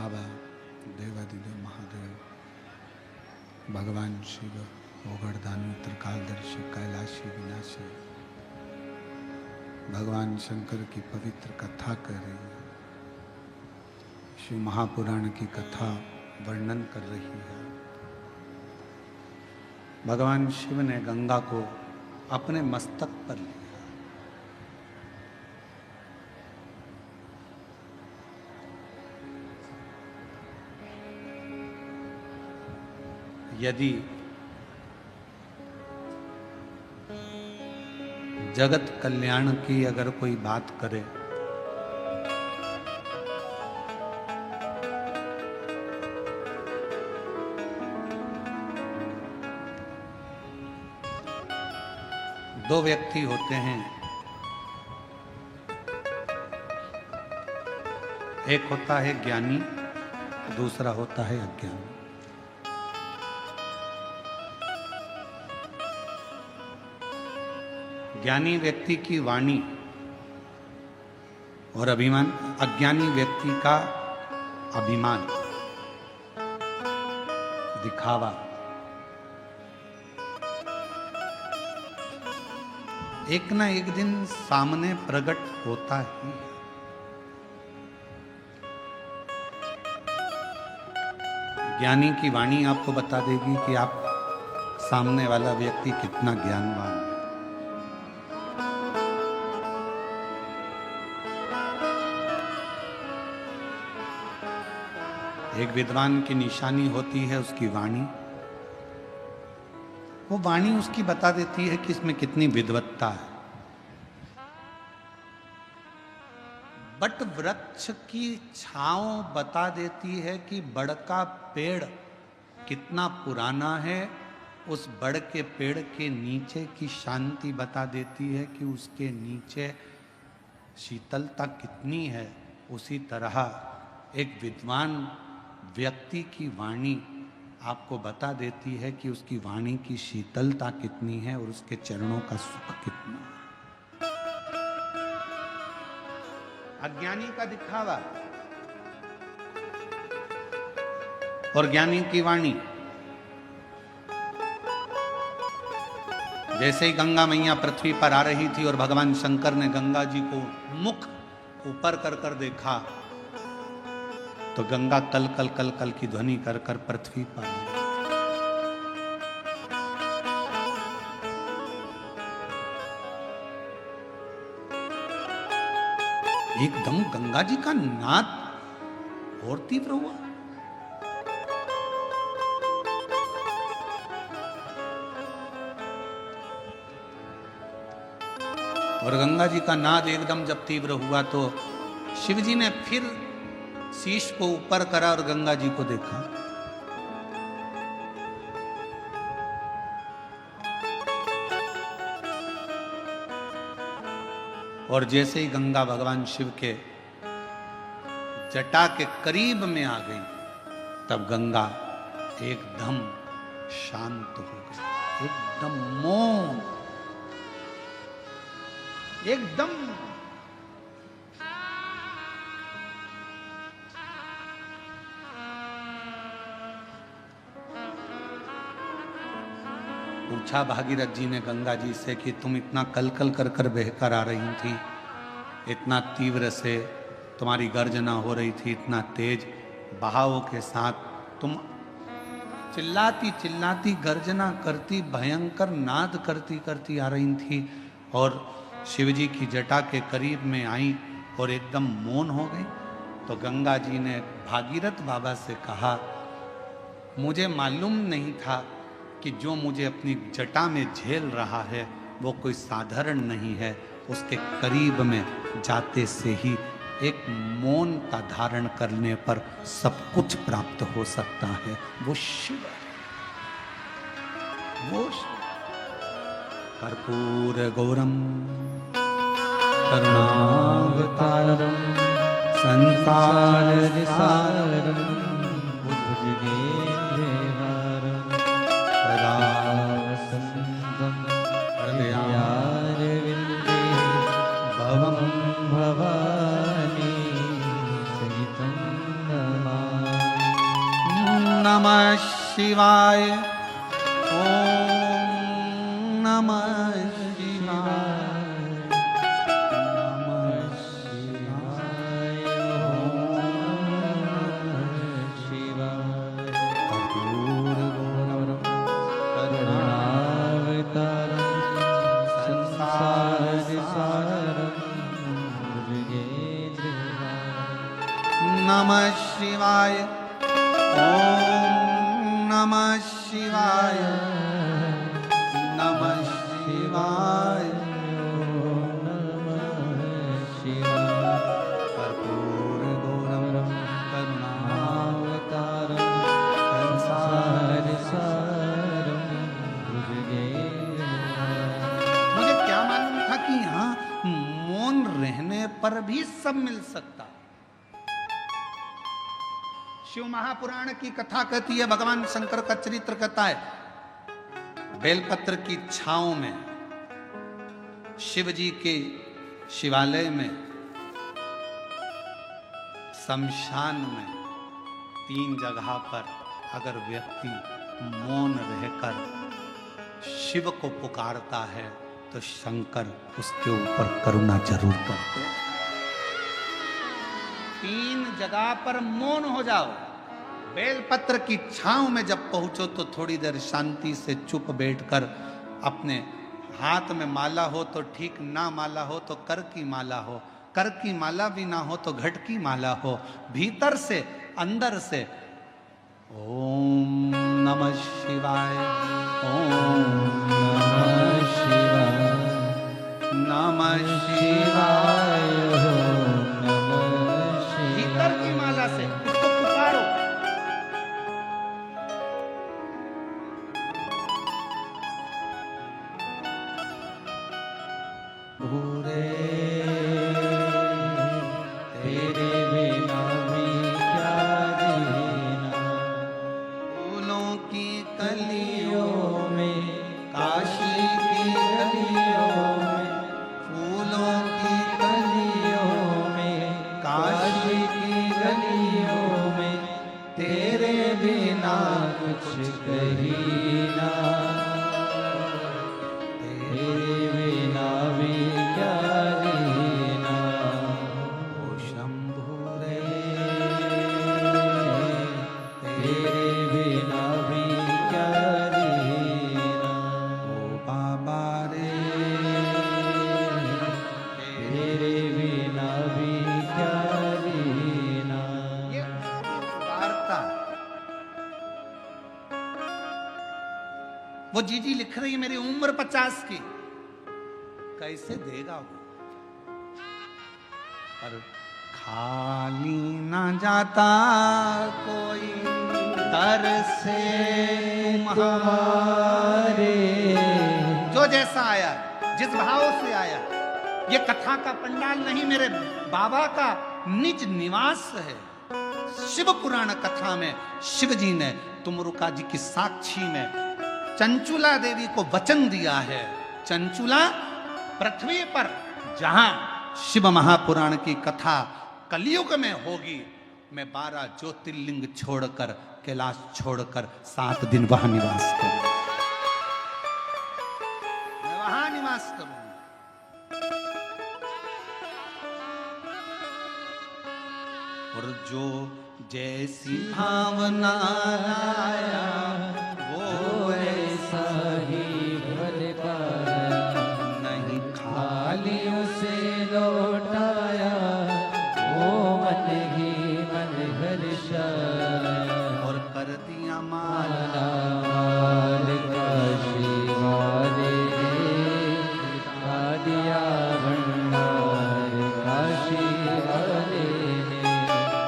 बाबा देवादिदेव महादेव भगवान शिव ओगड़दानी त्रिकालदर्शी कैलाशी विनाशी भगवान शंकर की पवित्र कथा कर रही है। शिव महापुराण की कथा वर्णन कर रही है। भगवान शिव ने गंगा को अपने मस्तक पर लिया। यदि जगत कल्याण की अगर कोई बात करे दो व्यक्ति होते हैं, एक होता है ज्ञानी, दूसरा होता है अज्ञानी। ज्ञानी व्यक्ति की वाणी और अभिमान, अज्ञानी व्यक्ति का अभिमान, दिखावा। एक ना एक दिन सामने प्रकट होता ही है। ज्ञानी की वाणी आपको बता देगी कि आप सामने वाला व्यक्ति कितना ज्ञानवान है। एक विद्वान की निशानी होती है उसकी वाणी। वो वाणी उसकी बता देती है कि इसमें कितनी विद्वत्ता है। बट वृक्ष की छांव बता देती है कि बड़ का पेड़ कितना पुराना है। उस बड़ के पेड़ के नीचे की शांति बता देती है कि उसके नीचे शीतलता कितनी है। उसी तरह एक विद्वान व्यक्ति की वाणी आपको बता देती है कि उसकी वाणी की शीतलता कितनी है और उसके चरणों का सुख कितना है। अज्ञानी का दिखावा और ज्ञानी की वाणी। जैसे ही गंगा मैया पृथ्वी पर आ रही थी और भगवान शंकर ने गंगा जी को मुख ऊपर कर कर देखा तो गंगा कल कल कल कल की ध्वनि कर कर पृथ्वी पर आई। एकदम गंगा जी का नाद और तीव्र हुआ। और गंगा जी का नाद एकदम जब तीव्र हुआ तो शिव जी ने फिर शीश को ऊपर करा और गंगा जी को देखा। और जैसे ही गंगा भगवान शिव के जटा के करीब में आ गई तब गंगा एकदम शांत हो गई, एकदम मौन, एकदम पूछा भागीरथ जी ने गंगा जी से कि तुम इतना कल कल कर कर बहकर आ रही थी, इतना तीव्र से तुम्हारी गर्जना हो रही थी, इतना तेज बहाव के साथ तुम चिल्लाती चिल्लाती गर्जना करती भयंकर नाद करती करती आ रही थी और शिवजी की जटा के करीब में आई और एकदम मौन हो गई। तो गंगा जी ने भागीरथ बाबा से कहा, मुझे मालूम नहीं था कि जो मुझे अपनी जटा में झेल रहा है वो कोई साधारण नहीं है। उसके करीब में जाते से ही एक मौनता धारण करने पर सब कुछ प्राप्त हो सकता है। वो शिव है, वो कर्पूर गौरम करुणावतारम संसार सारम भवानी सहितं नमामि। शिवाय, ओम नमः शिवाय, नमः शिवाय, ओम नमः शिवाय। कर्पूरगौरवं करुणावतारं संसारसारं नमः शिवाय, ओम नमः शिवाय, नमः शिवाय, ओम नमः शिवाय। कर्पूरगौरवं करुणावतारं संसारसारं भुजगेन्द्रहारं। मुझे क्या मालूम था कि यहाँ मौन रहने पर भी सब मिल सकता। शिव महापुराण की कथा कहती है, भगवान शंकर का चरित्र कहता है, बेलपत्र की छांव में शिव जी के शिवालय में, शमशान में 3 जगह पर अगर व्यक्ति मौन रहकर शिव को पुकारता है तो शंकर उसके ऊपर करुणा जरूर करते हैं। 3 जगह पर मौन हो जाओ। बेलपत्र की छांव में जब पहुंचो तो थोड़ी देर शांति से चुप बैठकर, अपने हाथ में माला हो तो ठीक, ना माला हो तो कर की माला हो, कर की माला भी ना हो तो घट की माला हो, भीतर से अंदर से ओम नमः शिवाय, ओम नमः शिवाय, नमः शिवाय, ओम नमः शिवाय। भीतर की माला से इसको पुकारो। भूरे तेरे बिना भी क्या जीना, फूलों की कलियों में, काशी की गलियों में, फूलों की कलियों में, काशी की गलियों में, तेरे बिना कुछ कहीं ना, तेरे बिना भी क्या जीना। ओ शंभु रे, तेरे बिना भी क्या जीना। ओ बाबा रे, तेरे बिना भी क्या जीना। ये वार्ता वो जीजी लिख रही है, मेरी उम्र 50 की, कैसे देगा वो? पर खाली ना जाता कोई दर से तुम्हारे। जो जैसा आया, जिस भाव से आया, ये कथा का पंडाल नहीं, मेरे बाबा का निज निवास है। शिव पुराण कथा में शिव जी ने तुमरुका जी की साक्षी में चंचुला देवी को वचन दिया है। चंचुला, पृथ्वी पर जहां शिव महापुराण की कथा कलयुग में होगी, मैं 12 ज्योतिर्लिंग छोड़कर, कैलाश छोड़कर 7 दिन वहां निवास करूंगा। मैं वहां निवास करूंगा। और जो जैसी भावना लाया वो ऐसा ही भर पाया, नहीं खाली उसे लौटाया, वो मन ही मन हर्षाया। और कर दिया माला माल का शिवाले, खा दिया भंडार का शिवाले,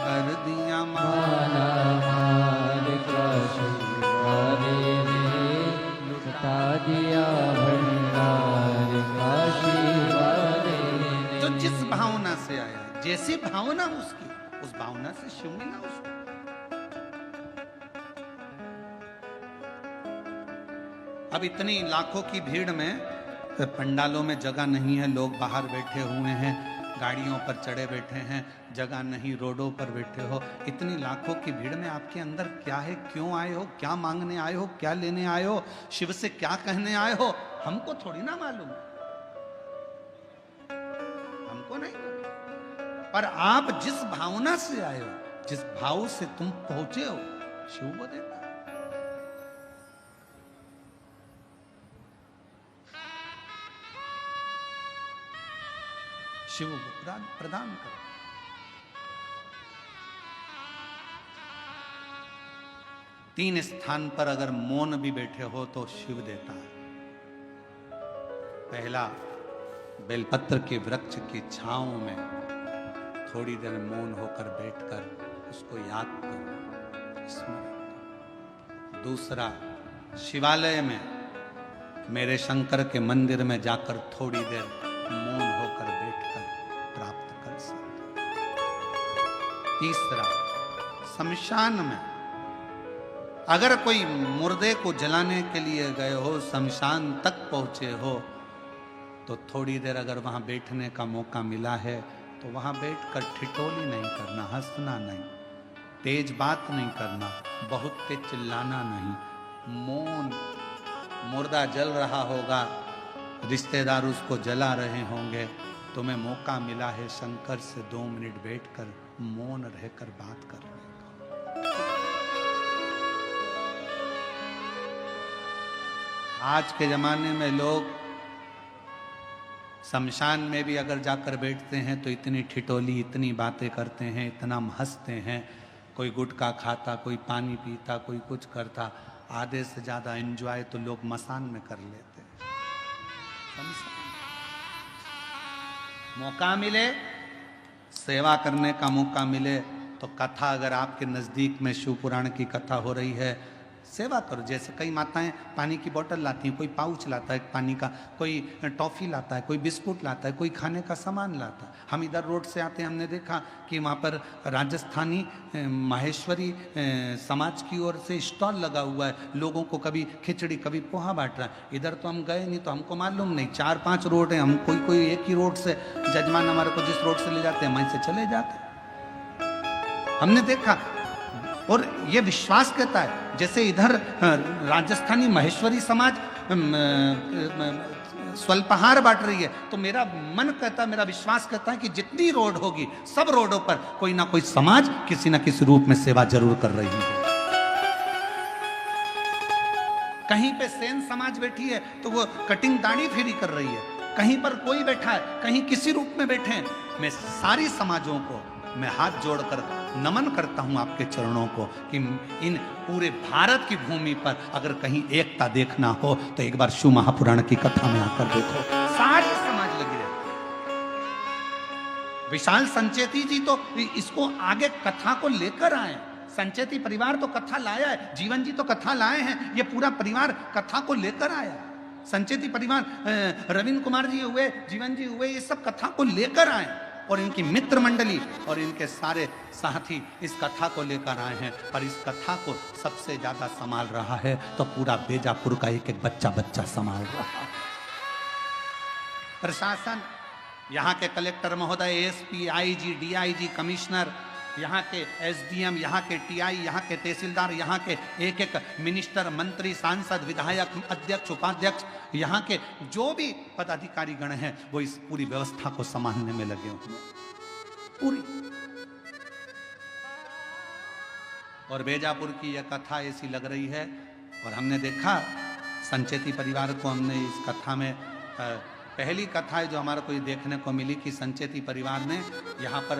कर दिया माला माल का शिवाले, लुटा दिया भंडार का शिवाले। जो जिस भावना से आया, जैसी भावना उसकी, उस भावना से शिव मिला उसको। अब इतनी लाखों की भीड़ में पंडालों में जगह नहीं है, लोग बाहर बैठे हुए हैं, गाड़ियों पर चढ़े बैठे हैं, जगह नहीं, रोडों पर बैठे हो। इतनी लाखों की भीड़ में आपके अंदर क्या है? क्यों आए हो? क्या मांगने आए हो? क्या लेने आए हो? शिव से क्या कहने आए हो? हमको थोड़ी ना मालूम, हमको नहीं मालूम। पर आप जिस भावना से आए हो, जिस भाव से तुम पहुंचे हो, शिव को देता है। शिव प्रदान कर। तीन स्थान पर अगर मौन भी बैठे हो तो शिव देता है। पहला, बेलपत्र के वृक्ष की छांव में थोड़ी देर मौन होकर बैठकर उसको याद करो, स्मरण करो। दूसरा, शिवालय में मेरे शंकर के मंदिर में जाकर थोड़ी देर मौन होकर बैठकर प्राप्त कर सकते। तीसरा, शमशान में अगर कोई मुर्दे को जलाने के लिए गए हो, शमशान तक पहुंचे हो, तो थोड़ी देर अगर वहां बैठने का मौका मिला है तो वहां बैठकर ठिठोली नहीं करना, हंसना नहीं, तेज बात नहीं करना, बहुत तेज चिल्लाना नहीं, मौन। मुर्दा जल रहा होगा, रिश्तेदार उसको जला रहे होंगे, तुम्हें मौका मिला है शंकर से 2 मिनट बैठकर मौन रहकर बात करने का। आज के जमाने में लोग शमशान में भी अगर जाकर बैठते हैं तो इतनी ठिठोली, इतनी बातें करते हैं, इतना हंसते हैं। कोई गुटखा खाता, कोई पानी पीता, कोई कुछ करता। आधे से ज्यादा एंजॉय तो लोग मसान में कर लेते हैं। मौका मिले, सेवा करने का मौका मिले तो कथा, अगर आपके नजदीक में शिव पुराण की कथा हो रही है, सेवा करो। जैसे कई माताएं पानी की बोतल लाती हैं, कोई पाउच लाता है पानी का, कोई टॉफी लाता है, कोई बिस्कुट लाता है, कोई खाने का सामान लाता है। हम इधर रोड से आते हैं, हमने देखा कि वहाँ पर राजस्थानी माहेश्वरी समाज की ओर से स्टॉल लगा हुआ है। लोगों को कभी खिचड़ी, कभी पोहा बांट रहा है। इधर तो हम गए नहीं तो हमको मालूम नहीं। 4-5 रोड है, हम कोई एक ही रोड से, जजमान हमारे को जिस रोड से ले जाते हैं वहीं से चले जाते हैं। हमने देखा और ये विश्वास कहता है, जैसे इधर राजस्थानी महेश्वरी समाज स्वल्पहार बांट रही है, तो मेरा मन कहता है, मेरा विश्वास कहता है कि जितनी रोड होगी, सब रोडों पर कोई ना कोई समाज किसी ना किसी रूप में सेवा जरूर कर रही है। कहीं पे सेन समाज बैठी है तो वो कटिंग दाढ़ी फ्री कर रही है, कहीं पर कोई बैठा है, कहीं किसी रूप में बैठे हैं। मैं सारी समाजों को मैं हाथ जोड़कर नमन करता हूं आपके चरणों को कि इन पूरे भारत की भूमि पर अगर कहीं एकता देखना हो तो एक बार शिव महापुराण की कथा में आकर देखो, सारी समाज लगी रहती है। विशाल संचेती जी तो इसको आगे कथा को लेकर आए। संचेती परिवार तो कथा लाया है, जीवन जी तो कथा लाए हैं, ये पूरा परिवार कथा को लेकर आया। संचेती परिवार, रविंद्र कुमार जी हुए, जीवन जी हुए, ये सब कथा को लेकर आए और इनकी मित्र मंडली और इनके सारे साथी इस कथा को लेकर आए हैं। पर इस कथा को सबसे ज्यादा संभाल रहा है तो पूरा बेजापुर का एक एक बच्चा संभाल रहा है। प्रशासन, यहाँ के कलेक्टर महोदय, एसपी, आईजी, डीआईजी, कमिश्नर, यहाँ के एसडीएम, यहाँ के टीआई, यहाँ के तहसीलदार, यहाँ के एक एक मिनिस्टर, मंत्री, सांसद, विधायक, अध्यक्ष, उपाध्यक्ष, यहाँ के जो भी पदाधिकारी गण हैं वो इस पूरी व्यवस्था को संभालने में लगे हुए पूरी। और बेजापुर की यह कथा ऐसी लग रही है और हमने देखा संचेती परिवार को, हमने इस कथा में पहली कथा है जो हमारे को ये देखने को मिली कि संचेती परिवार ने यहाँ पर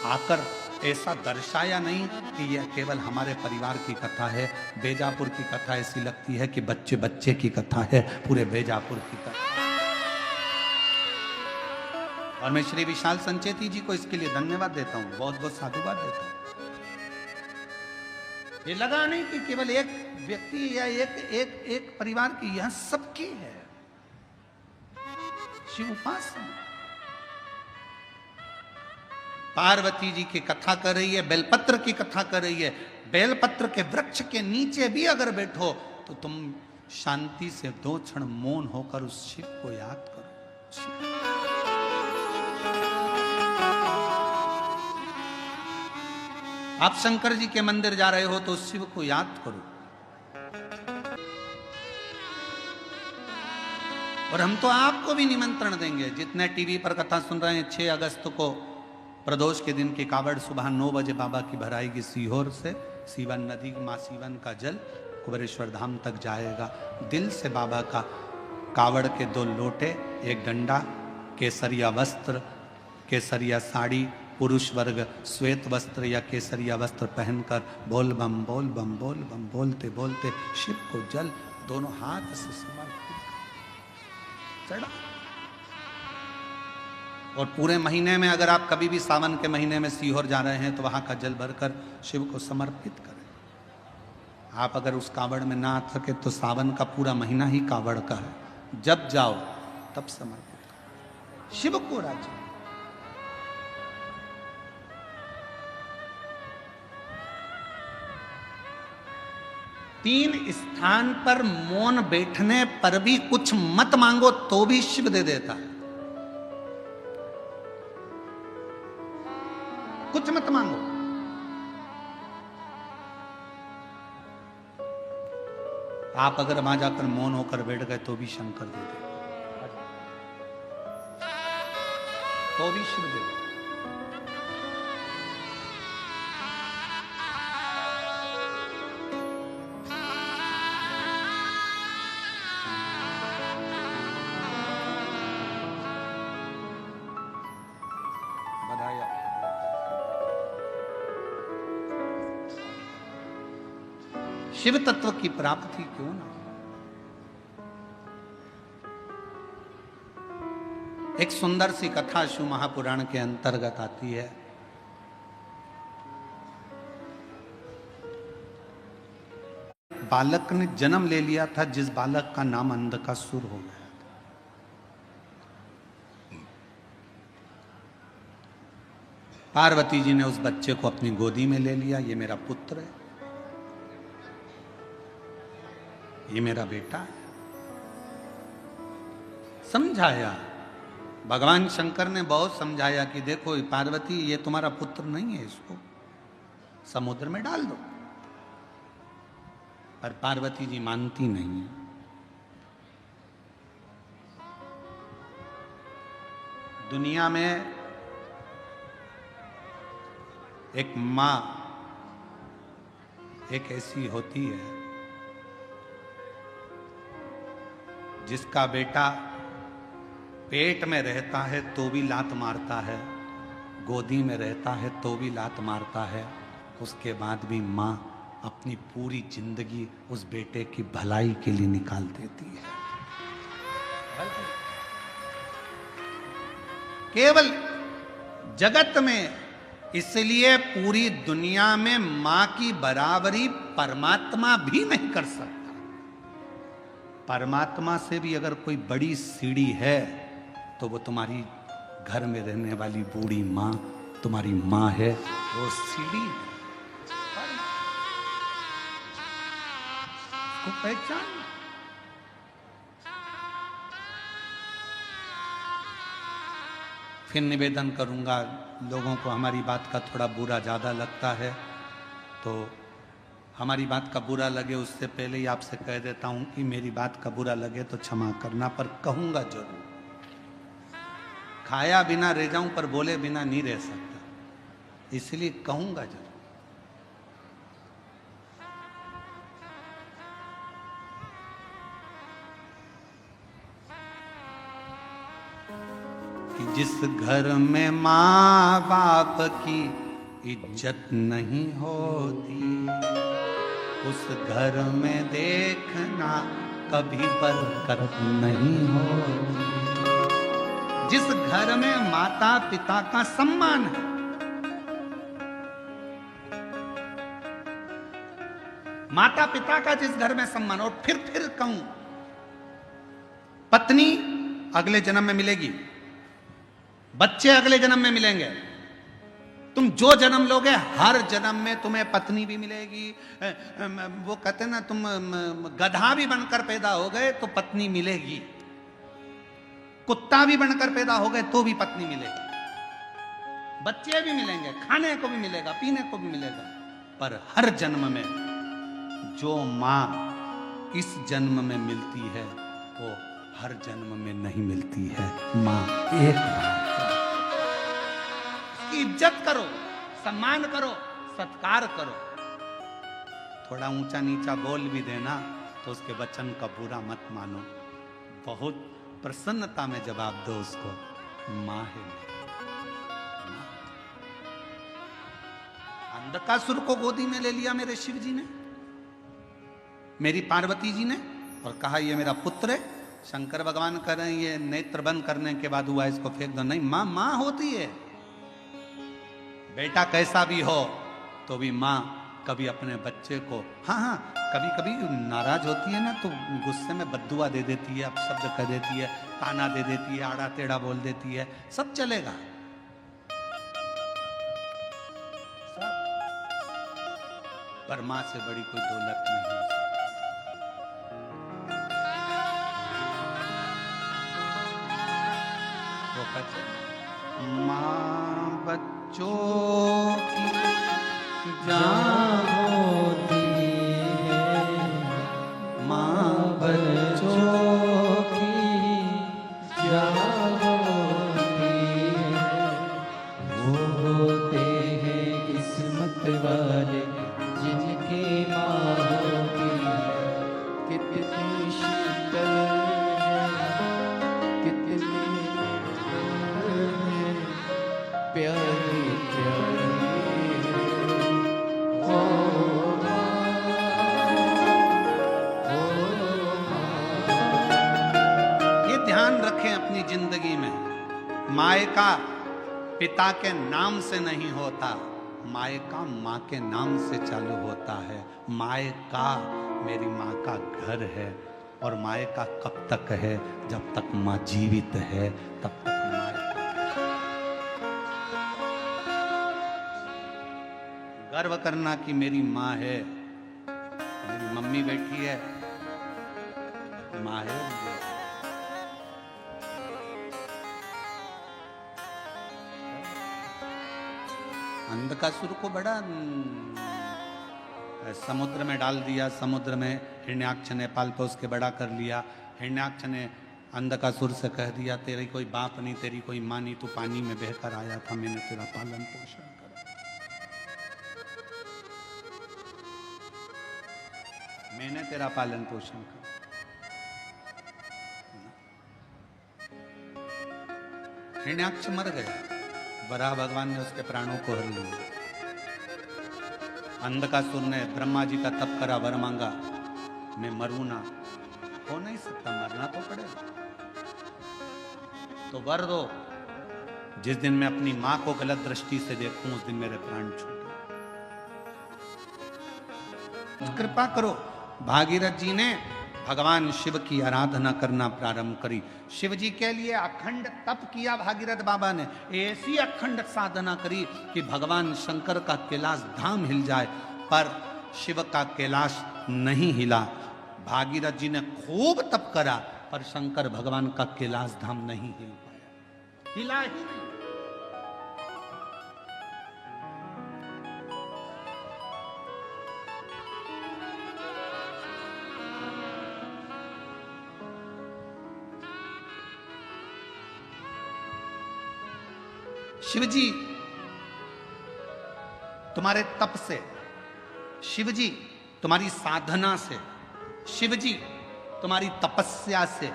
आकर ऐसा दर्शाया नहीं कि यह केवल हमारे परिवार की कथा है। बेजापुर की कथा ऐसी लगती है कि बच्चे बच्चे की कथा है, पूरे बेजापुर की कथा। और मैं श्री विशाल संचेती जी को इसके लिए धन्यवाद देता हूँ, बहुत बहुत साधुवाद देता हूँ। ये लगा नहीं कि केवल एक व्यक्ति या एक परिवार की, यह सबकी है। शिव उपासना पार्वती जी की कथा कर रही है, बेलपत्र की कथा कर रही है। बेलपत्र के वृक्ष के नीचे भी अगर बैठो तो तुम शांति से 2 क्षण मौन होकर उस शिव को याद करो। आप शंकर जी के मंदिर जा रहे हो तो शिव को याद करो। और हम तो आपको भी निमंत्रण देंगे, जितने टीवी पर कथा सुन रहे हैं, 6 अगस्त को प्रदोष के दिन की कावड़ सुबह 9 बजे बाबा की भराएगी सीहोर से। सीवन नदी, माँ सीवन का जल कुबेरेश्वर धाम तक जाएगा। दिल से बाबा का कावड़ के 2 लोटे, 1 डंडा, केसरिया वस्त्र, केसरिया साड़ी, पुरुष वर्ग श्वेत वस्त्र या केसरिया वस्त्र पहनकर बोल बम बोल बम बोल बम बोलते बोलते शिव को जल दोनों हाथ से समर्पित चढ़ा। और पूरे महीने में अगर आप कभी भी सावन के महीने में सीहोर जा रहे हैं तो वहां का जल भरकर शिव को समर्पित करें। आप अगर उस कावड़ में ना आ सके तो सावन का पूरा महीना ही कावड़ का है, जब जाओ तब समर्पित करो शिव को राज्य। तीन स्थान पर मौन बैठने पर भी कुछ मत मांगो तो भी शिव दे देता है। कुछ मत मांगो। आप अगर वहां जाकर मौन होकर बैठ गए तो भी शंकर दे देगा, तो भी शिव दे देगा। शिव तत्व की प्राप्ति क्यों ना। एक सुंदर सी कथा शिव महापुराण के अंतर्गत आती है। बालक ने जन्म ले लिया था जिस बालक का नाम अंधकासुर हो गया था। पार्वती जी ने उस बच्चे को अपनी गोदी में ले लिया। ये मेरा पुत्र है, ये मेरा बेटा है। समझाया, भगवान शंकर ने बहुत समझाया कि देखो पार्वती, ये तुम्हारा पुत्र नहीं है, इसको समुद्र में डाल दो। पर पार्वती जी मानती नहीं है। दुनिया में एक मां एक ऐसी होती है जिसका बेटा पेट में रहता है तो भी लात मारता है, गोदी में रहता है तो भी लात मारता है, उसके बाद भी माँ अपनी पूरी जिंदगी उस बेटे की भलाई के लिए निकाल देती है। केवल जगत में, इसलिए पूरी दुनिया में माँ की बराबरी परमात्मा भी नहीं कर सकता। परमात्मा से भी अगर कोई बड़ी सीढ़ी है तो वो तुम्हारी घर में रहने वाली बूढ़ी माँ तुम्हारी माँ है, वो सीढ़ी है। उसको पहचान। फिर निवेदन करूंगा, लोगों को हमारी बात का थोड़ा बुरा ज्यादा लगता है तो हमारी बात का बुरा लगे उससे पहले ही आपसे कह देता हूं कि मेरी बात का बुरा लगे तो क्षमा करना, पर कहूंगा जरूर। खाया बिना रह जाऊं पर बोले बिना नहीं रह सकता, इसलिए कहूंगा जरूर। कि जिस घर में माँ बाप की इज्जत नहीं होती उस घर में देखना कभी बरकत नहीं होती। जिस घर में माता पिता का सम्मान है, माता पिता का जिस घर में सम्मान, और फिर कहूं, पत्नी अगले जन्म में मिलेगी, बच्चे अगले जन्म में मिलेंगे। तुम जो जन्म लोगे हर जन्म में तुम्हें पत्नी भी मिलेगी। वो कहते हैं ना, तुम गधा भी बनकर पैदा हो गए तो पत्नी मिलेगी, कुत्ता भी बनकर पैदा हो गए तो भी पत्नी मिलेगी। बच्चे भी मिलेंगे, खाने को भी मिलेगा, पीने को भी मिलेगा, पर हर जन्म में जो माँ इस जन्म में मिलती है वो हर जन्म में नहीं मिलती है। माँ एक बार की इज्जत करो, सम्मान करो, सत्कार करो। थोड़ा ऊंचा नीचा बोल भी देना तो उसके वचन का बुरा मत मानो, बहुत प्रसन्नता में जवाब दो उसको, माँ है। अंधकासुर को गोदी में ले लिया मेरे शिव जी ने, मेरी पार्वती जी ने, और कहा ये मेरा पुत्र है। शंकर भगवान कह रहे हैं ये नेत्र बंद करने के बाद हुआ, इसको फेंक दो। नहीं, माँ माँ होती है। बेटा कैसा भी हो तो भी माँ कभी अपने बच्चे को, हाँ कभी कभी नाराज होती है ना तो गुस्से में बद्दुआ दे देती है, अपशब्द कह देती है, ताना दे देती है, आड़ा टेढ़ा बोल देती है, सब चलेगा। पर माँ से बड़ी कोई दौलत नहीं है। वो कहते माँ बच्चों की जान होती है, माँ बच्चों की जान होती है, वो होते हैं किस्मत वाले जिनकी माँ होती है। कितनी शीतल कितनी प्यारी प्यारी अपनी जिंदगी में मायका पिता के नाम से नहीं होता, मायका माँ के नाम से चालू होता है। मायका मेरी माँ का घर है, और मायका कब तक है? जब तक माँ जीवित है तब तक मायका। गर्व करना कि मेरी माँ है, मेरी मम्मी बैठी है, माँ है। अंधकासुर को बड़ा समुद्र में डाल दिया, समुद्र में हिरण्याक्ष ने पाल पोस के बड़ा कर लिया। हिरण्याक्ष ने अंधकासुर से कह दिया तेरी कोई बाप नहीं, तेरी कोई माँ नहीं, तू पानी में बहकर आया था, मैंने तेरा पालन पोषण करा, मैंने तेरा पालन पोषण करा। हिरण्याक्ष मर गया, वराह भगवान ने उसके प्राणों को हर लिया। अंधकासुर ने ब्रह्मा जी का तप करा, वर मांगा, मैं मरूं ना, हो नहीं सकता, मरना तो पड़ेगा, तो वर दो, जिस दिन मैं अपनी मां को गलत दृष्टि से देखूं उस दिन मेरे प्राण छूटे। कृपा करो। भागीरथ जी ने भगवान शिव की आराधना करना प्रारंभ करी। शिव जी के लिए अखंड तप किया भागीरथ बाबा ने, ऐसी अखंड साधना करी कि भगवान शंकर का कैलाश धाम हिल जाए, पर शिव का कैलाश नहीं हिला। भागीरथ जी ने खूब तप करा, पर शंकर भगवान का कैलाश धाम नहीं हिल पाया, हिला ही नहीं। शिवजी तुम्हारे तप से, शिवजी तुम्हारी साधना से, शिवजी तुम्हारी तपस्या से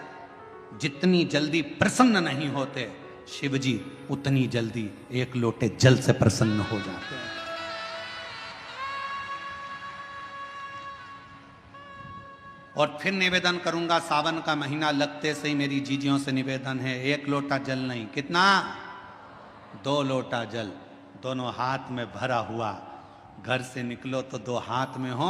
जितनी जल्दी प्रसन्न नहीं होते, शिवजी उतनी जल्दी एक लोटे जल से प्रसन्न हो जाते हैं। और फिर निवेदन करूंगा, सावन का महीना लगते से ही मेरी जीजियों से निवेदन है, एक लोटा जल नहीं, कितना? 2 लोटा जल, दोनों हाथ में भरा हुआ। घर से निकलो तो 2 हाथ में हो,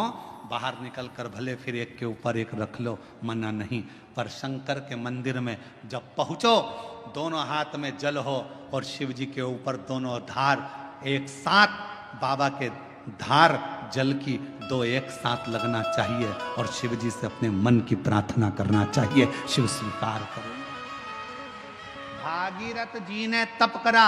बाहर निकल कर भले फिर एक के ऊपर एक रख लो, मना नहीं, पर शंकर के मंदिर में जब पहुंचो दोनों हाथ में जल हो और शिव जी के ऊपर दोनों धार एक साथ, बाबा के धार जल की 2 एक साथ लगना चाहिए और शिव जी से अपने मन की प्रार्थना करना चाहिए, शिव स्वीकार करो। भागीरथ जी ने तप करा,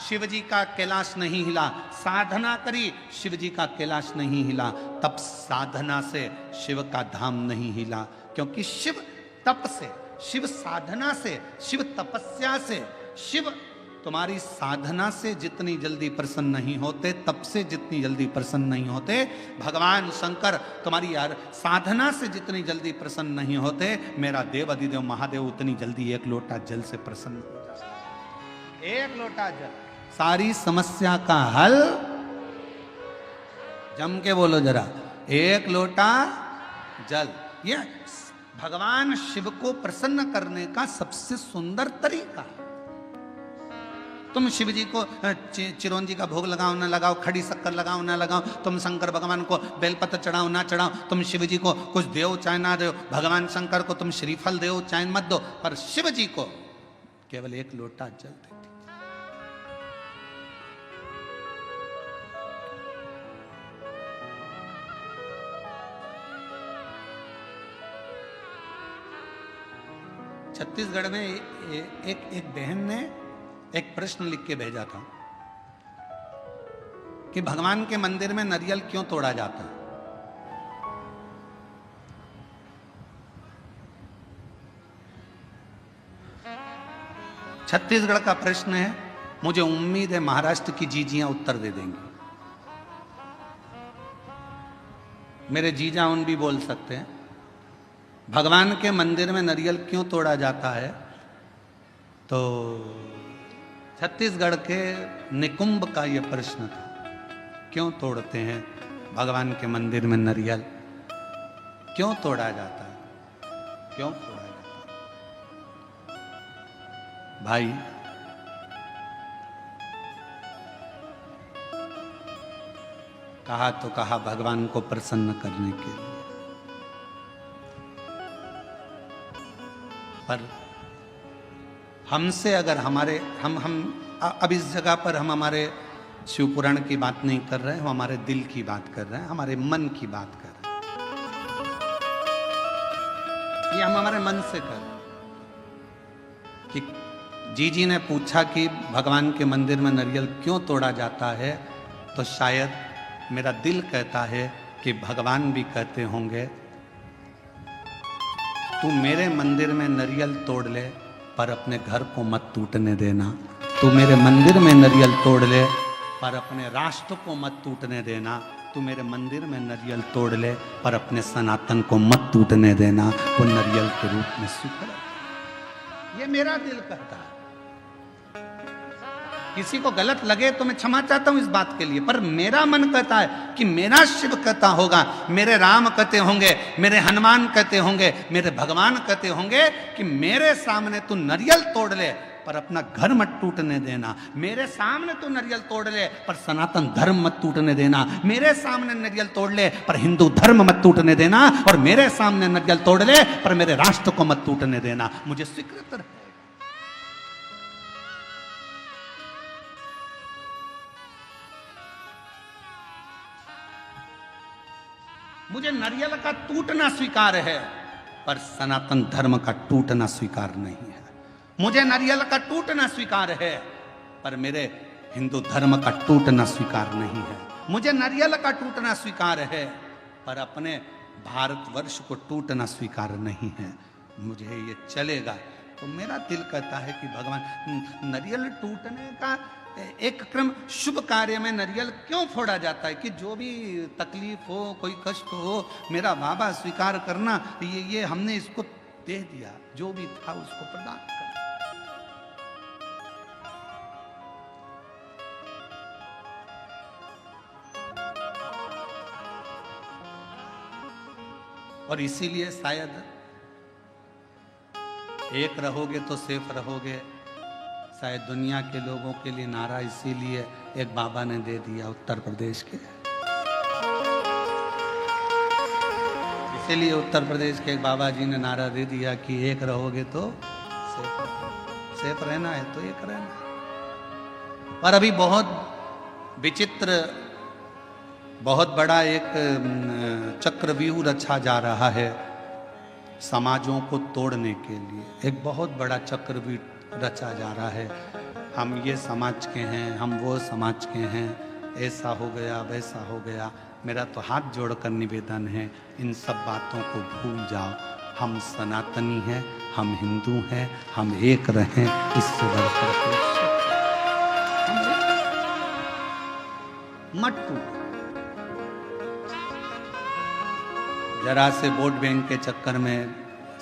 शिव जी का कैलाश नहीं हिला, साधना करी शिव जी का कैलाश नहीं हिला, तप साधना से शिव का धाम नहीं हिला। क्योंकि शिव तप से, शिव साधना से, शिव तपस्या से, शिव तुम्हारी साधना से जितनी जल्दी प्रसन्न नहीं होते, तप से जितनी जल्दी प्रसन्न नहीं होते, भगवान शंकर तुम्हारी यार साधना से जितनी जल्दी प्रसन्न नहीं होते, मेरा देव अधिदेव महादेव उतनी जल्दी एक लोटा जल से प्रसन्न हो जाता। एक लोटा जल सारी समस्या का हल। जम के बोलो जरा, एक लोटा जल। ये भगवान शिव को प्रसन्न करने का सबसे सुंदर तरीका। तुम शिव जी को चिरौंजी का भोग लगाओ ना लगाओ, खड़ी शक्कर लगाओ ना लगाओ, तुम शंकर भगवान को बेलपत्र चढ़ाओ ना चढ़ाओ, तुम शिव जी को कुछ दो चाहे ना दो, भगवान शंकर को तुम श्रीफल दो चाहे मत दो, पर शिव जी को केवल एक लोटा जल दे। छत्तीसगढ़ में एक बहन ने एक प्रश्न लिख के भेजा था कि भगवान के मंदिर में नारियल क्यों तोड़ा जाता है। छत्तीसगढ़ का प्रश्न है, मुझे उम्मीद है महाराष्ट्र की जीजियां उत्तर दे देंगी। मेरे जीजा उन भी बोल सकते हैं, भगवान के मंदिर में नारियल क्यों तोड़ा जाता है। तो छत्तीसगढ़ के निकुंभ का यह प्रश्न था, क्यों तोड़ते हैं भगवान के मंदिर में नारियल, क्यों तोड़ा जाता है, क्यों तोड़ा जाता है। भाई कहा तो कहा भगवान को प्रसन्न करने के लिए, पर हमसे अगर हमारे हम अब इस जगह पर हम हमारे शिव पुराण की बात नहीं कर रहे हैं, हम हमारे दिल की बात कर रहे हैं, हमारे मन की बात कर रहे हैं। ये हम हमारे मन से कर रहे हैं कि जीजी ने पूछा कि भगवान के मंदिर में नारियल क्यों तोड़ा जाता है, तो शायद मेरा दिल कहता है कि भगवान भी कहते होंगे, तू मेरे मंदिर में नारियल तोड़ ले पर अपने घर को मत टूटने देना, तू मेरे मंदिर में नारियल तोड़ ले पर अपने राष्ट्र को मत टूटने देना, तू मेरे मंदिर में नारियल तोड़ ले पर अपने सनातन को मत टूटने देना, वो नारियल के रूप में स्वीकार। ये मेरा दिल कहता है। किसी को गलत लगे तो मैं क्षमा चाहता हूं इस बात के लिए, पर मेरा मन कहता है कि मेरा शिव कहता होगा, मेरे राम कहते होंगे, मेरे हनुमान कहते होंगे, मेरे भगवान कहते होंगे कि मेरे सामने तू नारियल तोड़ ले पर अपना घर मत टूटने देना, मेरे सामने तू नारियल तोड़ ले पर सनातन धर्म मत टूटने देना, मेरे सामने नारियल तोड़ ले पर हिंदू धर्म मत टूटने देना, और मेरे सामने नारियल तोड़ ले पर मेरे राष्ट्र को मत टूटने देना। मुझे स्वीकृत है। मुझे नारियल का टूटना स्वीकार है पर सनातन धर्म का टूटना स्वीकार नहीं है। मुझे नारियल का टूटना स्वीकार है पर मेरे हिंदू धर्म का टूटना स्वीकार नहीं है। मुझे नारियल का टूटना स्वीकार है पर अपने भारतवर्ष को टूटना स्वीकार नहीं है। मुझे ये चलेगा। तो मेरा दिल कहता है कि भगवान, नारियल टूटने का एक क्रम, शुभ कार्य में नारियल क्यों फोड़ा जाता है कि जो भी तकलीफ हो, कोई कष्ट हो, मेरा बाबा स्वीकार करना, ये हमने इसको दे दिया, जो भी था उसको प्रदान कर। और इसीलिए शायद एक रहोगे तो सेफ रहोगे, शायद दुनिया के लोगों के लिए नारा इसीलिए एक बाबा ने दे दिया उत्तर प्रदेश के। इसीलिए उत्तर प्रदेश के एक बाबा जी ने नारा दे दिया कि एक रहोगे तो सेफ रहना है तो एक रहना। पर अभी बहुत विचित्र, बहुत बड़ा एक चक्रव्यूह रचा जा रहा है समाजों को तोड़ने के लिए। एक बहुत बड़ा चक्रव्यूह रचा जा रहा है हम ये समाज के हैं, हम वो समाज के हैं, ऐसा हो गया वैसा हो गया। मेरा तो हाथ जोड़कर निवेदन है, इन सब बातों को भूल जाओ। हम सनातनी हैं, हम हिंदू हैं, हम एक रहें, इससे बढ़कर मत टूटो। जरा से वोट बैंक के चक्कर में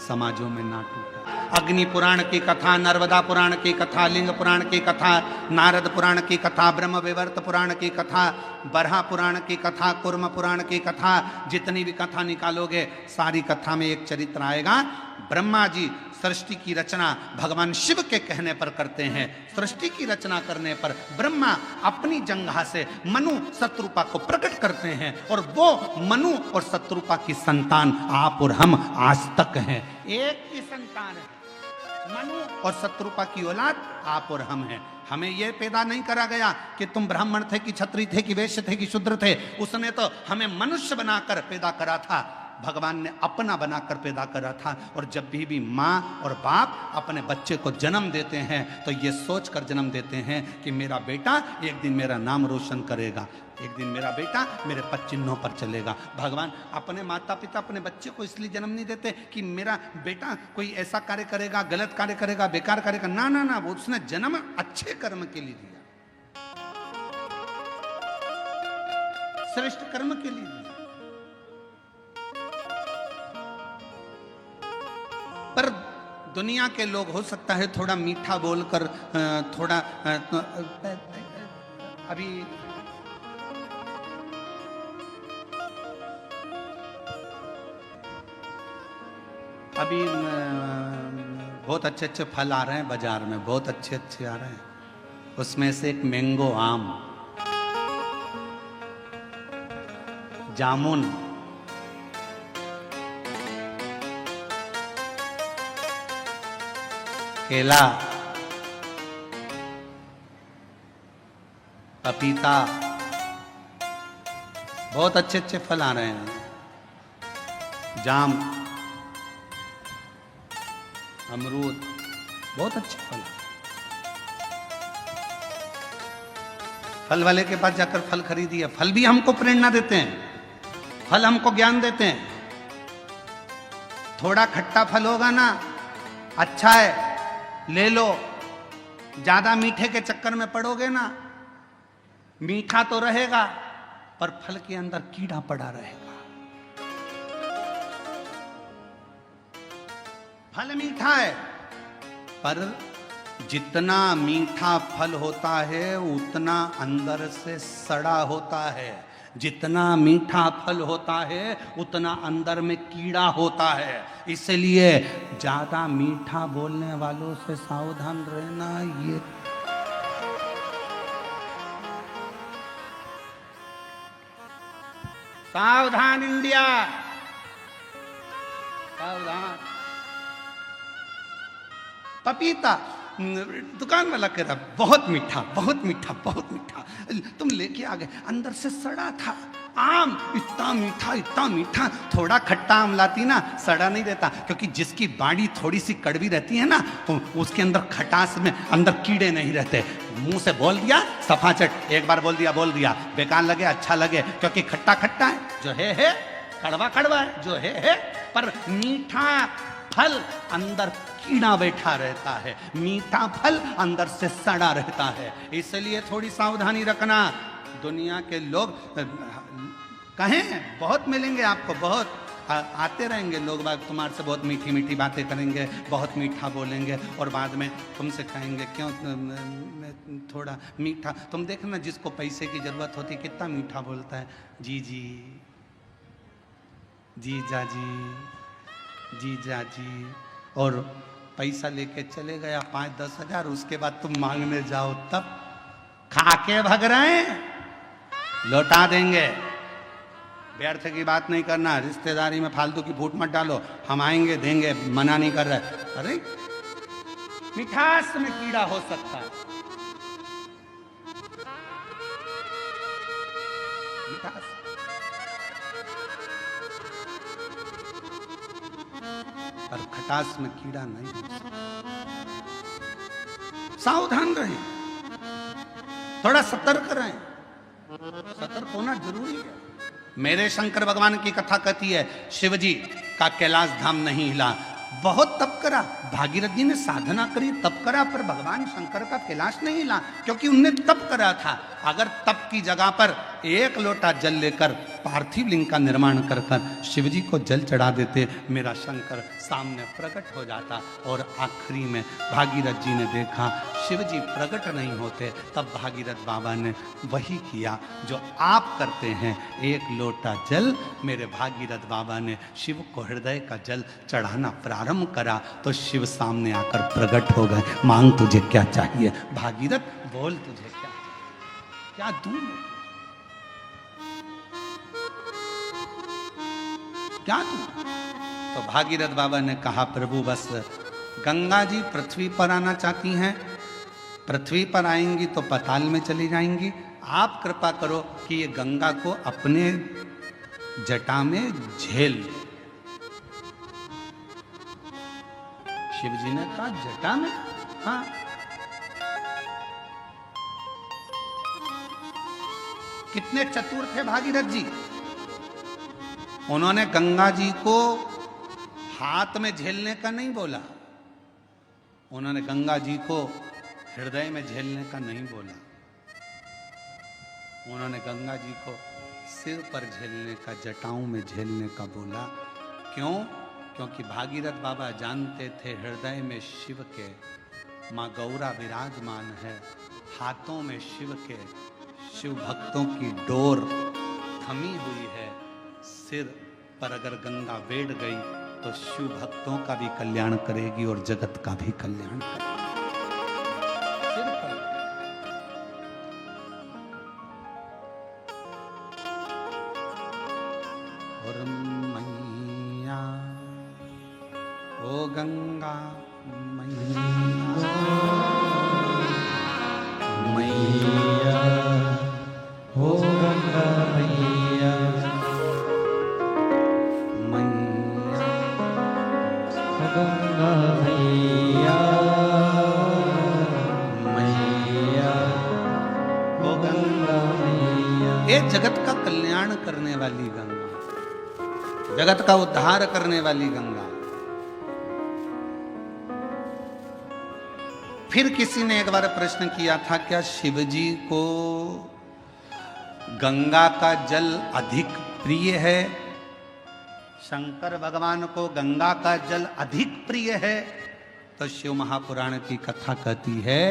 समाजों में ना टूटा। अग्नि पुराण की कथा, नर्मदा पुराण की कथा, लिंग पुराण की कथा, नारद पुराण की कथा, ब्रह्म विवर्त पुराण की कथा, बरहा पुराण की कथा, कुर्म पुराण की कथा, जितनी भी कथा निकालोगे सारी कथा में एक चरित्र आएगा। ब्रह्मा जी सृष्टि की रचना भगवान शिव के कहने पर करते हैं। सृष्टि की रचना करने पर ब्रह्मा अपनी जंघा से मनु शत्रुपा को प्रकट करते हैं और वो मनु और शत्रुपा की संतान आप और हम आज तक हैं। एक ही संतान है, मनु और शत्रुपा की औलाद आप और हम हैं। हमें यह पैदा नहीं करा गया कि तुम ब्राह्मण थे कि क्षत्रिय थे कि वैश्य थे कि शूद्र थे। उसने तो हमें मनुष्य बनाकर पैदा करा था। भगवान ने अपना बनाकर पैदा करा था। और जब भी माँ और बाप अपने बच्चे को जन्म देते हैं तो ये सोचकर जन्म देते हैं कि मेरा बेटा एक दिन मेरा नाम रोशन करेगा, एक दिन मेरा बेटा मेरे पद चिन्हों पर चलेगा। भगवान अपने माता पिता अपने बच्चे को इसलिए जन्म नहीं देते कि मेरा बेटा कोई ऐसा कार्य करेगा, गलत कार्य करेगा, बेकार करेगा। ना ना ना, वो उसने जन्म अच्छे कर्म के लिए दिया, श्रेष्ठ कर्म के लिए दिया। पर दुनिया के लोग हो सकता है थोड़ा मीठा बोलकर थोड़ा अभी बहुत अच्छे अच्छे फल आ रहे हैं बाजार में, बहुत अच्छे अच्छे आ रहे हैं। उसमें से एक मैंगो आम, जामुन, केला, पपीता, बहुत अच्छे अच्छे फल आ रहे हैं। जाम, अमरूद, बहुत अच्छे फल। फल वाले के पास जाकर फल खरीदिए। फल भी हमको प्रेरणा देते हैं, फल हमको ज्ञान देते हैं। थोड़ा खट्टा फल होगा ना, अच्छा है, ले लो। ज्यादा मीठे के चक्कर में पड़ोगे ना, मीठा तो रहेगा पर फल के अंदर कीड़ा पड़ा रहेगा। फल मीठा है पर जितना मीठा फल होता है उतना अंदर से सड़ा होता है। जितना मीठा फल होता है उतना अंदर में कीड़ा होता है। इसलिए ज्यादा मीठा बोलने वालों से सावधान रहना। ये सावधान इंडिया, सावधान। पपीता दुकान वाला कह रहा बहुत मीठा, बहुत मीठा, बहुत मीठा। तुम लेके आ गए, अंदर से सड़ा था। आम इतना मीठा, इतना मीठा। थोड़ा खट्टा आम लाती ना, सड़ा नहीं रहता, क्योंकि जिसकी बाड़ी थोड़ी सी कड़वी रहती है ना तो उसके अंदर खटास में अंदर कीड़े नहीं रहते। मुंह से बोल दिया सफाचट, एक बार बोल दिया, बेकार लगे अच्छा लगे, क्योंकि खट्टा खट्टा है, जो है कड़वा कड़वा है, जो है। पर मीठा फल अंदर कीड़ा बैठा रहता है, मीठा फल अंदर से सड़ा रहता है। इसलिए थोड़ी सावधानी रखना। दुनिया के लोग कहें बहुत मिलेंगे आपको, बहुत आते रहेंगे लोग बाग, तुम्हारे से बहुत मीठी मीठी बातें करेंगे, बहुत मीठा बोलेंगे और बाद में तुमसे कहेंगे क्यों थोड़ा मीठा। तुम देखना जिसको पैसे की जरूरत होती कितना मीठा बोलता है, जी जी, जीजा जी, जीजा जी। और पैसा लेके चले गया 5-10 हजार, उसके बाद तुम मांगने जाओ तब खाके भग रहे हैं, लौटा देंगे। व्यर्थ की बात नहीं करना, रिश्तेदारी में फालतू की फूट मत डालो। हम आएंगे देंगे, मना नहीं कर रहे। अरे मिठास में कीड़ा हो सकता है, मिठास। पर खटास में कीड़ा नहीं हो सकता। सावधान रहें। थोड़ा सतर्क रहें, सतर्क होना जरूरी है। मेरे शंकर भगवान की कथा कहती है शिव जी का कैलाश धाम नहीं हिला, बहुत तप करा, भागीरथ जी ने साधना करी, तप करा, पर भगवान शंकर का कैलाश नहीं हिला, क्योंकि उनने तप करा था। अगर तप की जगह पर एक लोटा जल लेकर पार्थिव लिंग का निर्माण कर कर शिव जी को जल चढ़ा देते, मेरा शंकर सामने प्रकट हो जाता। और आखिरी में भागीरथ जी ने देखा शिव जी प्रकट नहीं होते, तब भागीरथ बाबा ने वही किया जो आप करते हैं, एक लोटा जल। मेरे भागीरथ बाबा ने शिव को हृदय का जल चढ़ाना प्रारंभ करा तो शिव सामने आकर प्रकट हो गए। मांग तुझे क्या चाहिए भागीरथ, बोल तुझे क्या दूं, क्या दूं? तो भागीरथ बाबा ने कहा प्रभु बस गंगा जी पृथ्वी पर आना चाहती हैं, पृथ्वी पर आएंगी तो पाताल में चली जाएंगी, आप कृपा करो कि ये गंगा को अपने जटा में झेल। शिव जी ने कहा जटा में? हाँ। कितने चतुर थे भागीरथ जी, उन्होंने गंगा जी को हाथ में झेलने का नहीं बोला, उन्होंने गंगा जी को हृदय में झेलने का नहीं बोला, उन्होंने गंगा जी को सिर पर झेलने का, जटाओं में झेलने का बोला। क्यों? क्योंकि भागीरथ बाबा जानते थे हृदय में शिव के माँ गौरा विराजमान है, हाथों में शिव के शिव भक्तों की डोर थमी हुई है, सिर पर अगर गंगा बैठ गई तो शिव भक्तों का भी कल्याण करेगी और जगत का भी कल्याण करेगी। सिर पर और मैया ओ गंगा मैया, मैया ओ गंगा मैया, मैया गंगा मैया, मैया ओ गंगा मैया। ये जगत का कल्याण करने वाली गंगा, जगत का उद्धार करने वाली गंगा। फिर किसी ने एक बार प्रश्न किया था क्या शिव जी को गंगा का जल अधिक प्रिय है? शंकर भगवान को गंगा का जल अधिक प्रिय है? तो शिव महापुराण की कथा कहती है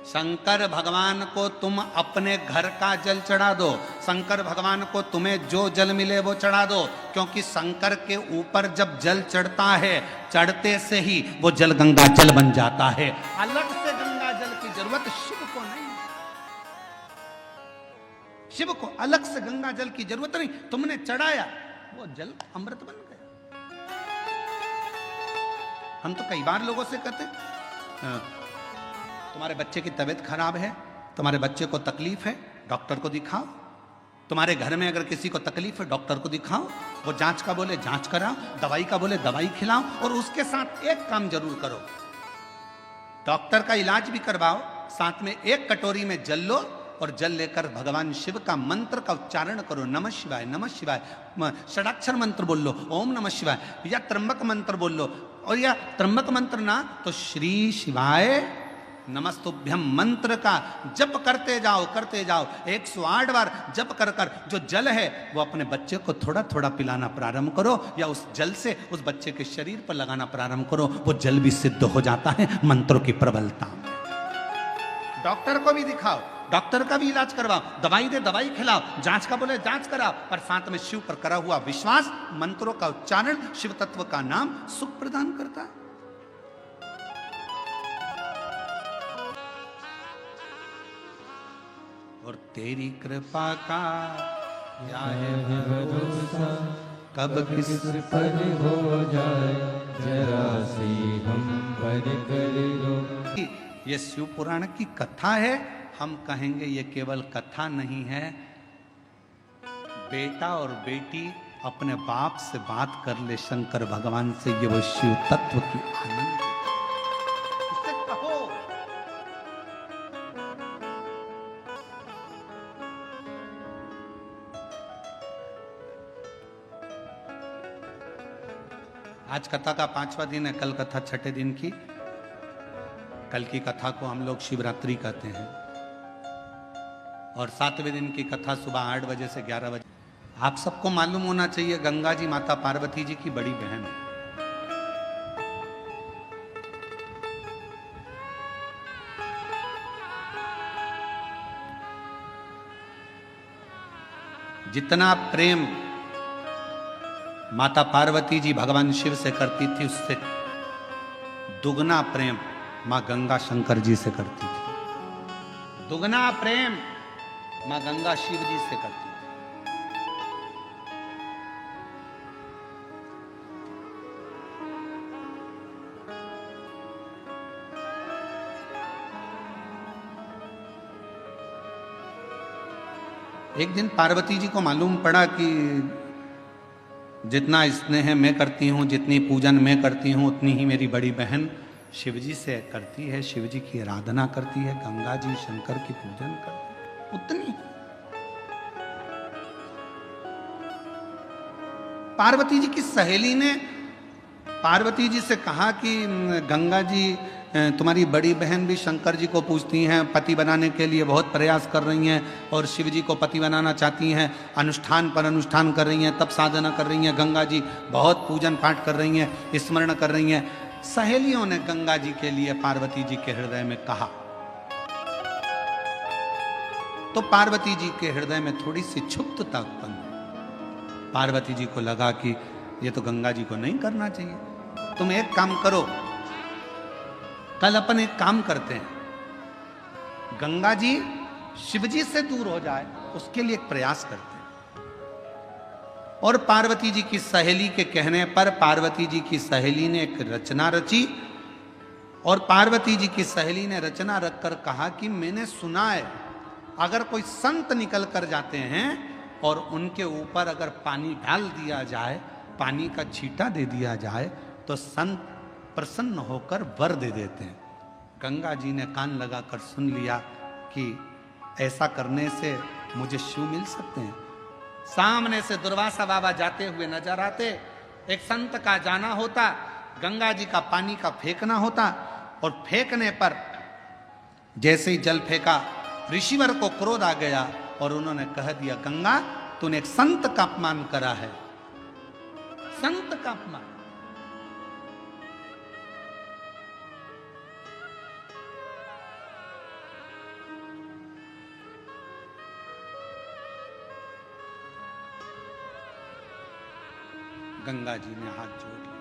शंकर भगवान को तुम अपने घर का जल चढ़ा दो, शंकर भगवान को तुम्हें जो जल मिले वो चढ़ा दो, क्योंकि शंकर के ऊपर जब जल चढ़ता है चढ़ते से ही वो जल गंगा जल बन जाता है। अलग से गंगा जल की जरूरत शिव को नहीं, शिव को अलग से गंगा जल की जरूरत नहीं, तुमने चढ़ाया वो जल अमृत बन गया। हम तो कई बार लोगों से कहते तुम्हारे बच्चे की तबीयत खराब है, तुम्हारे बच्चे को तकलीफ है, डॉक्टर को दिखाओ। तुम्हारे घर में अगर किसी को तकलीफ है डॉक्टर को दिखाओ, वो जांच का बोले जांच कराओ, दवाई का बोले दवाई खिलाओ, और उसके साथ एक काम जरूर करो, डॉक्टर का इलाज भी करवाओ, साथ में एक कटोरी में जल लो और जल लेकर भगवान शिव का मंत्र का उच्चारण करो, नमः शिवाय नमः शिवाय, षडाक्षर मंत्र बोल लो, ओम नमः शिवाय, या त्र्यंबक मंत्र बोल लो, और या त्र्यंबक मंत्र ना तो श्री शिवाय नमस्तुभ्यम मंत्र का जप करते जाओ 108 बार जप कर कर जो जल है वो अपने बच्चे को थोड़ा थोड़ा पिलाना प्रारंभ करो, या उस जल से उस बच्चे के शरीर पर लगाना प्रारंभ करो, वो जल भी सिद्ध हो जाता है मंत्रों की प्रबलता में। डॉक्टर को भी दिखाओ, डॉक्टर का भी इलाज करवाओ, दवाई दे दवाई खिलाओ, जांच का बोले जांच कराओ, पर साथ में शिव पर करा हुआ विश्वास, मंत्रों का उच्चारण, शिव तत्व का नाम सुख प्रदान करता है। और तेरी कृपा का क्या है भरोसा, कब किस पर हो जाए जरा सी हम पर कर दो। ये शिव पुराण की कथा है, हम कहेंगे ये केवल कथा नहीं है, बेटा और बेटी अपने बाप से बात कर ले शंकर भगवान से, ये वो शिव तत्व की आनंद। आज कथा का 5वां दिन है, कल कथा 6ठे दिन की। कल की कथा को हम लोग शिवरात्रि कहते हैं और 7वें दिन की कथा सुबह 8 बजे से 11 बजे। आप सबको मालूम होना चाहिए गंगा जी माता पार्वती जी की बड़ी बहन है। जितना प्रेम माता पार्वती जी भगवान शिव से करती थी, उससे दुगना प्रेम मां गंगा शंकर जी से करती थी। दुगना प्रेम मां गंगा शिव जी से करती थी। एक दिन पार्वती जी को मालूम पड़ा कि जितना स्नेह मैं करती हूँ, जितनी पूजन मैं करती हूँ, उतनी ही मेरी बड़ी बहन शिवजी से करती है। शिवजी की आराधना करती है, गंगा जी शंकर की पूजन करती है, उतनी। पार्वती जी की सहेली ने पार्वती जी से कहा कि गंगा जी तुम्हारी बड़ी बहन भी शंकर जी को पूजती हैं, पति बनाने के लिए बहुत प्रयास कर रही हैं और शिव जी को पति बनाना चाहती हैं, अनुष्ठान पर अनुष्ठान कर रही हैं, तप साधना कर रही हैं, गंगा जी बहुत पूजन पाठ कर रही हैं, स्मरण कर रही हैं। सहेलियों ने गंगा जी के लिए पार्वती जी के हृदय में कहा तो पार्वती जी के हृदय में थोड़ी सी क्षुब्धता उत्पन्न हुई। पार्वती जी को लगा कि ये तो गंगा जी को नहीं करना चाहिए। तुम एक काम करो, कल अपन एक काम करते हैं, गंगा जी शिव जी से दूर हो जाए उसके लिए एक प्रयास करते हैं। और पार्वती जी की सहेली के कहने पर पार्वती जी की सहेली ने एक रचना रची और पार्वती जी की सहेली ने रचना रखकर कहा कि मैंने सुना है अगर कोई संत निकल कर जाते हैं और उनके ऊपर अगर पानी डाल दिया जाए, पानी का छींटा दे दिया जाए तो संत प्रसन्न होकर वर दे देते हैं। गंगा जी ने कान लगाकर सुन लिया कि ऐसा करने से मुझे शिव मिल सकते हैं। सामने से दुर्वासा बाबा जाते हुए नजर आते, एक संत का जाना होता, गंगा जी का पानी का फेंकना होता और फेंकने पर जैसे ही जल फेंका ऋषिवर को क्रोध आ गया और उन्होंने कह दिया गंगा तूने एक संत का अपमान करा है, संत का अपमान। गंगा जी ने हाथ जोड़ लिया।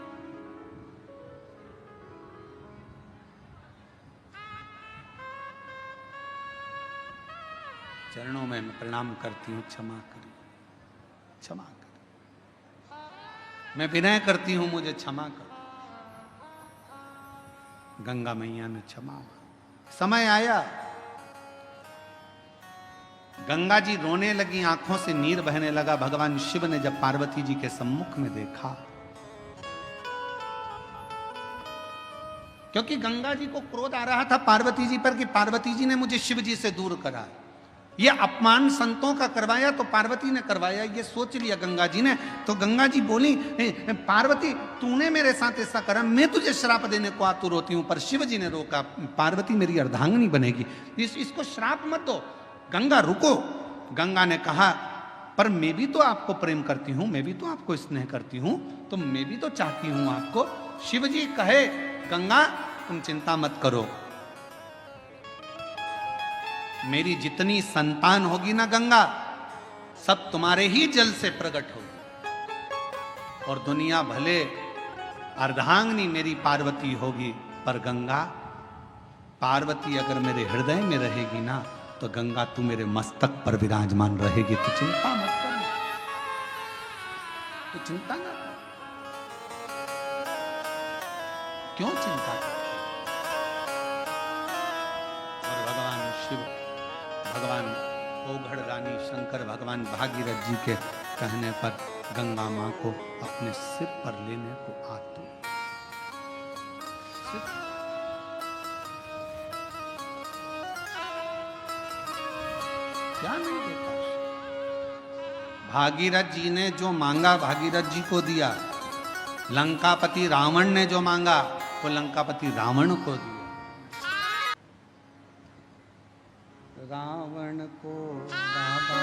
चरणों में मैं प्रणाम करती हूं, क्षमा करिए, क्षमा करिए, मैं विनय करती हूं, मुझे क्षमा कर। गंगा मैया ने क्षमा। समय आया, गंगा जी रोने लगी, आंखों से नीर बहने लगा। भगवान शिव ने जब पार्वती जी के सम्मुख में देखा, क्योंकि गंगा जी को क्रोध आ रहा था पार्वती जी पर कि पार्वती जी ने मुझे शिव जी से दूर करा, ये अपमान संतों का करवाया तो पार्वती ने करवाया, ये सोच लिया गंगा जी ने। तो गंगा जी बोली पार्वती तूने मेरे साथ ऐसा करा, मैं तुझे श्राप देने को आतुर होती हूं। पर शिव जी ने रोका, पार्वती मेरी अर्धांगिनी बनेगी, इसको श्राप मत दो। गंगा रुको। गंगा ने कहा पर मैं भी तो आपको प्रेम करती हूं, मैं भी तो आपको स्नेह करती हूं, तो मैं भी तो चाहती हूं आपको। शिव जी कहे गंगा तुम चिंता मत करो, मेरी जितनी संतान होगी ना गंगा, सब तुम्हारे ही जल से प्रकट होगी और दुनिया भले अर्धांगिनी मेरी पार्वती होगी, पर गंगा पार्वती अगर मेरे हृदय में रहेगी ना तो गंगा तू मेरे मस्तक पर विराजमान रहेगी। तो चिंता मत कर, तो चिंता ना कर, क्यों चिंता कर। और भगवान शिव, भगवान ओघड़ रानी शंकर, भगवान भागीरथ जी के कहने पर गंगा मां को अपने सिर पर लेने को आतुर। क्या नहीं देता, भागीरथ जी ने जो मांगा भागीरथ जी को दिया। लंकापति रावण ने जो मांगा वो लंकापति रावण को दिया। रावण को राधा